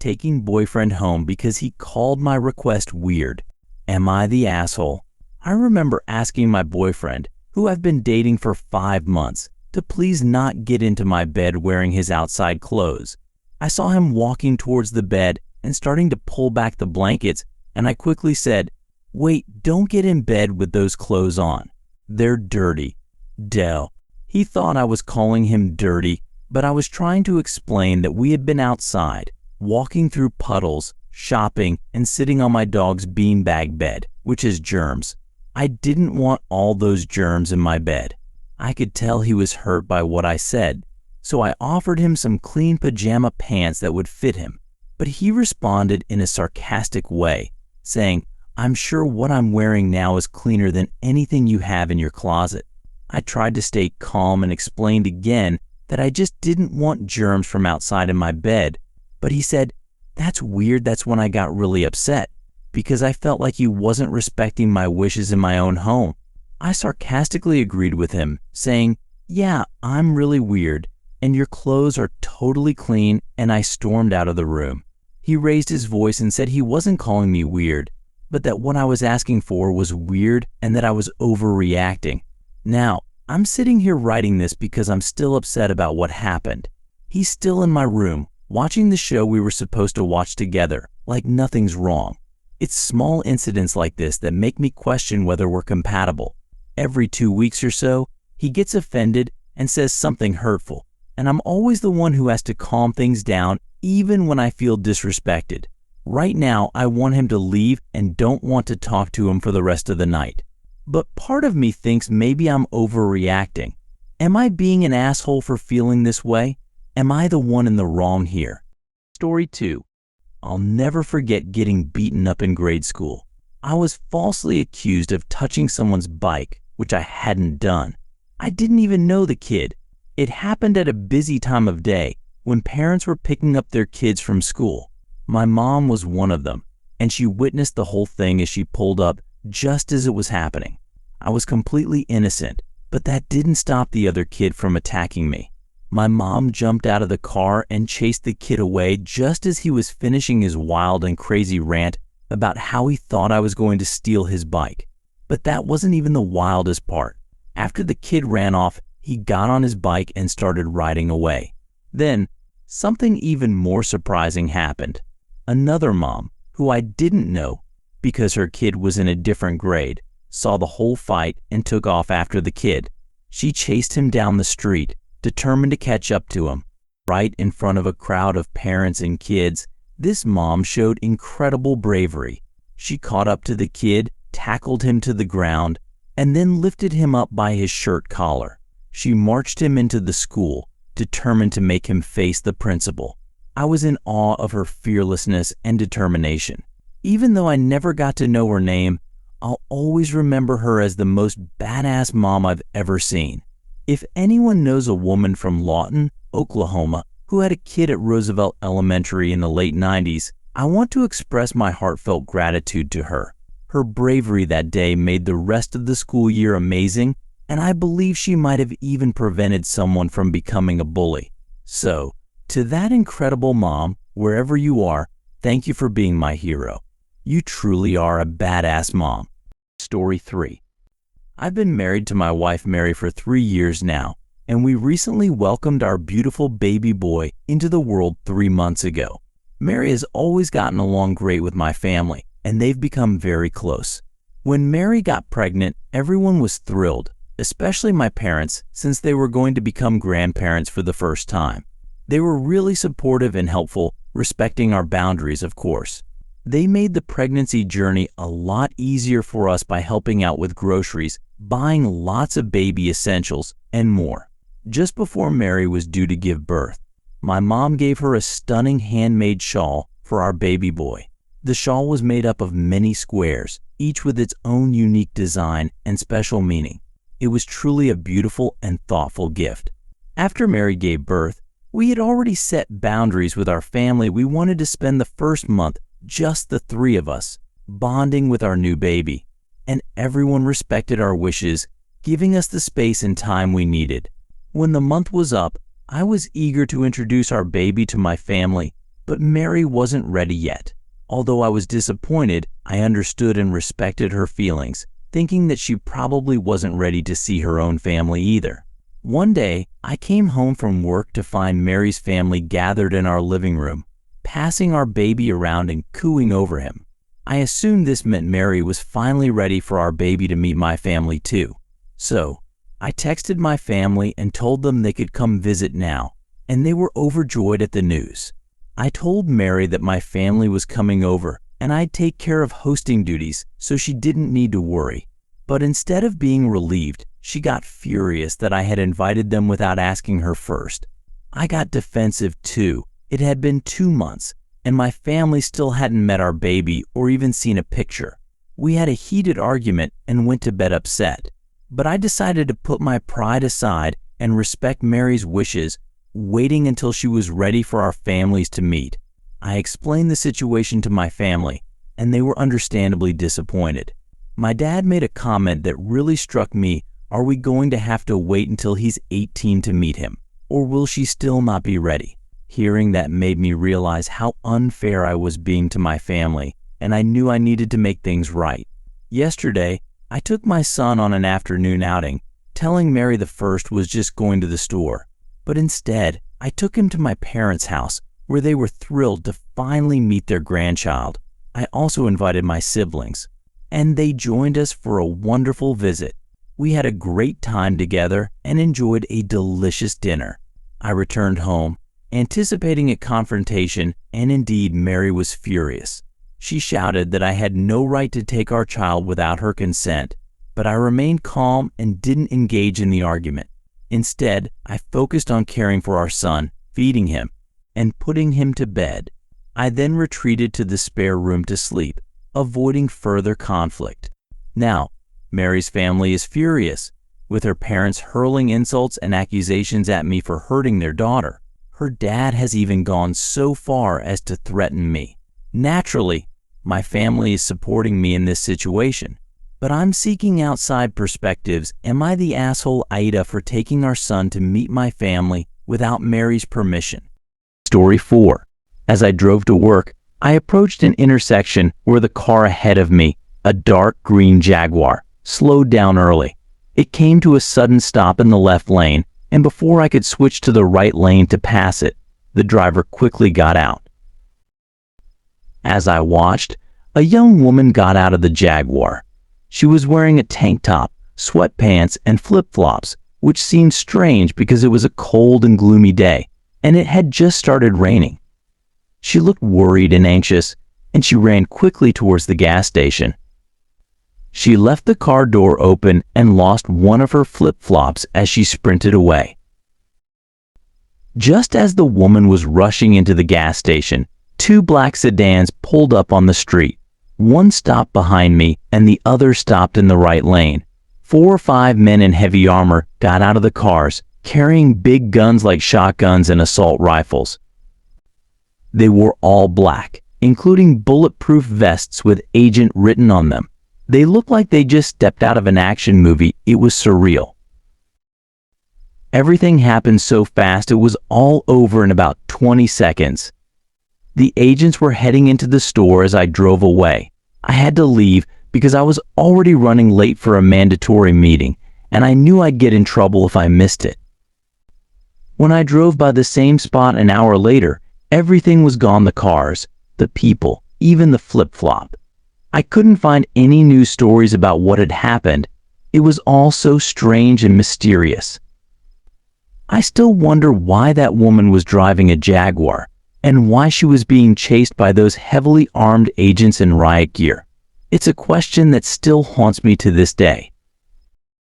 taking boyfriend home because he called my request weird. Am I the asshole? I remember asking my boyfriend, who I've been dating for 5 months, to please not get into my bed wearing his outside clothes. I saw him walking towards the bed and starting to pull back the blankets, and I quickly said, "Wait, don't get in bed with those clothes on. They're dirty." Dell. He thought I was calling him dirty, but I was trying to explain that we had been outside, walking through puddles, shopping, and sitting on my dog's beanbag bed, which has germs. I didn't want all those germs in my bed. I could tell he was hurt by what I said, so I offered him some clean pajama pants that would fit him. But he responded in a sarcastic way, saying, "I'm sure what I'm wearing now is cleaner than anything you have in your closet." I tried to stay calm and explained again that I just didn't want germs from outside in my bed, but he said, "That's weird." That's when I got really upset, because I felt like he wasn't respecting my wishes in my own home. I sarcastically agreed with him, saying, "Yeah, I'm really weird, and your clothes are totally clean," and I stormed out of the room. He raised his voice and said he wasn't calling me weird, but that what I was asking for was weird and that I was overreacting. Now, I'm sitting here writing this because I'm still upset about what happened. He's still in my room, watching the show we were supposed to watch together, like nothing's wrong. It's small incidents like this that make me question whether we're compatible. Every 2 weeks or so, he gets offended and says something hurtful, and I'm always the one who has to calm things down even when I feel disrespected. Right now, I want him to leave and don't want to talk to him for the rest of the night. But part of me thinks maybe I'm overreacting. Am I being an asshole for feeling this way? Am I the one in the wrong here? Story 2. I'll never forget getting beaten up in grade school. I was falsely accused of touching someone's bike, which I hadn't done. I didn't even know the kid. It happened at a busy time of day when parents were picking up their kids from school. My mom was one of them, and she witnessed the whole thing as she pulled up just as it was happening. I was completely innocent, but that didn't stop the other kid from attacking me. My mom jumped out of the car and chased the kid away just as he was finishing his wild and crazy rant about how he thought I was going to steal his bike. But that wasn't even the wildest part. After the kid ran off, he got on his bike and started riding away. Then, something even more surprising happened. Another mom, who I didn't know because her kid was in a different grade, saw the whole fight and took off after the kid. She chased him down the street, determined to catch up to him. Right in front of a crowd of parents and kids, this mom showed incredible bravery. She caught up to the kid, tackled him to the ground, and then lifted him up by his shirt collar. She marched him into the school, determined to make him face the principal. I was in awe of her fearlessness and determination. Even though I never got to know her name, I'll always remember her as the most badass mom I've ever seen. If anyone knows a woman from Lawton, Oklahoma, who had a kid at Roosevelt Elementary in the late 90s, I want to express my heartfelt gratitude to her. Her bravery that day made the rest of the school year amazing, and I believe she might have even prevented someone from becoming a bully. So, to that incredible mom, wherever you are, thank you for being my hero. You truly are a badass mom. Story 3. I've been married to my wife Mary for 3 years now, and we recently welcomed our beautiful baby boy into the world 3 months ago. Mary has always gotten along great with my family, and they've become very close. When Mary got pregnant, everyone was thrilled, especially my parents, since they were going to become grandparents for the first time. They were really supportive and helpful, respecting our boundaries, of course. They made the pregnancy journey a lot easier for us by helping out with groceries, buying lots of baby essentials, and more. Just before Mary was due to give birth, my mom gave her a stunning handmade shawl for our baby boy. The shawl was made up of many squares, each with its own unique design and special meaning. It was truly a beautiful and thoughtful gift. After Mary gave birth, we had already set boundaries with our family. We wanted to spend the first month just the 3 of us, bonding with our new baby, and everyone respected our wishes, giving us the space and time we needed. When the month was up, I was eager to introduce our baby to my family, But Mary wasn't ready yet. Although I was disappointed, I understood and respected her feelings, thinking that she probably wasn't ready to see her own family either. One day, I came home from work to find Mary's family gathered in our living room, passing our baby around and cooing over him. I assumed this meant Mary was finally ready for our baby to meet my family too. So, I texted my family and told them they could come visit now, and they were overjoyed at the news. I told Mary that my family was coming over and I'd take care of hosting duties so she didn't need to worry. But instead of being relieved, she got furious that I had invited them without asking her first. I got defensive too. It had been 2 months, and my family still hadn't met our baby or even seen a picture. We had a heated argument and went to bed upset. But I decided to put my pride aside and respect Mary's wishes, waiting until she was ready for our families to meet. I explained the situation to my family, and they were understandably disappointed. My dad made a comment that really struck me. Are we going to have to wait until he's 18 to meet him, or will she still not be ready? Hearing that made me realize how unfair I was being to my family, and I knew I needed to make things right. Yesterday, I took my son on an afternoon outing, telling Mary the first was just going to the store. But instead, I took him to my parents' house, where they were thrilled to finally meet their grandchild. I also invited my siblings, and they joined us for a wonderful visit. We had a great time together and enjoyed a delicious dinner. I returned home, anticipating a confrontation, and indeed Mary was furious. She shouted that I had no right to take our child without her consent, but I remained calm and didn't engage in the argument. Instead, I focused on caring for our son, feeding him, and putting him to bed. I then retreated to the spare room to sleep, avoiding further conflict. Now, Mary's family is furious, with her parents hurling insults and accusations at me for hurting their daughter. Her dad has even gone so far as to threaten me. Naturally, my family is supporting me in this situation, but I'm seeking outside perspectives. Am I the asshole Aida for taking our son to meet my family without Mary's permission? Story 4. As I drove to work, I approached an intersection where the car ahead of me, a dark green Jaguar, slowed down early. It came to a sudden stop in the left lane, and before I could switch to the right lane to pass it, the driver quickly got out. As I watched, a young woman got out of the Jaguar. She was wearing a tank top, sweatpants, and flip-flops, which seemed strange because it was a cold and gloomy day, and it had just started raining. She looked worried and anxious, and she ran quickly towards the gas station. She left the car door open and lost one of her flip-flops as she sprinted away. Just as the woman was rushing into the gas station, 2 black sedans pulled up on the street. One stopped behind me and the other stopped in the right lane. 4 or 5 men in heavy armor got out of the cars, carrying big guns like shotguns and assault rifles. They were all black, including bulletproof vests with agent written on them. They looked like they just stepped out of an action movie. It was surreal. Everything happened so fast it was all over in about 20 seconds. The agents were heading into the store as I drove away. I had to leave because I was already running late for a mandatory meeting, and I knew I'd get in trouble if I missed it. When I drove by the same spot an hour later, everything was gone: the cars, the people, even the flip-flop. I couldn't find any news stories about what had happened. It was all so strange and mysterious. I still wonder why that woman was driving a Jaguar and why she was being chased by those heavily armed agents in riot gear. It's a question that still haunts me to this day.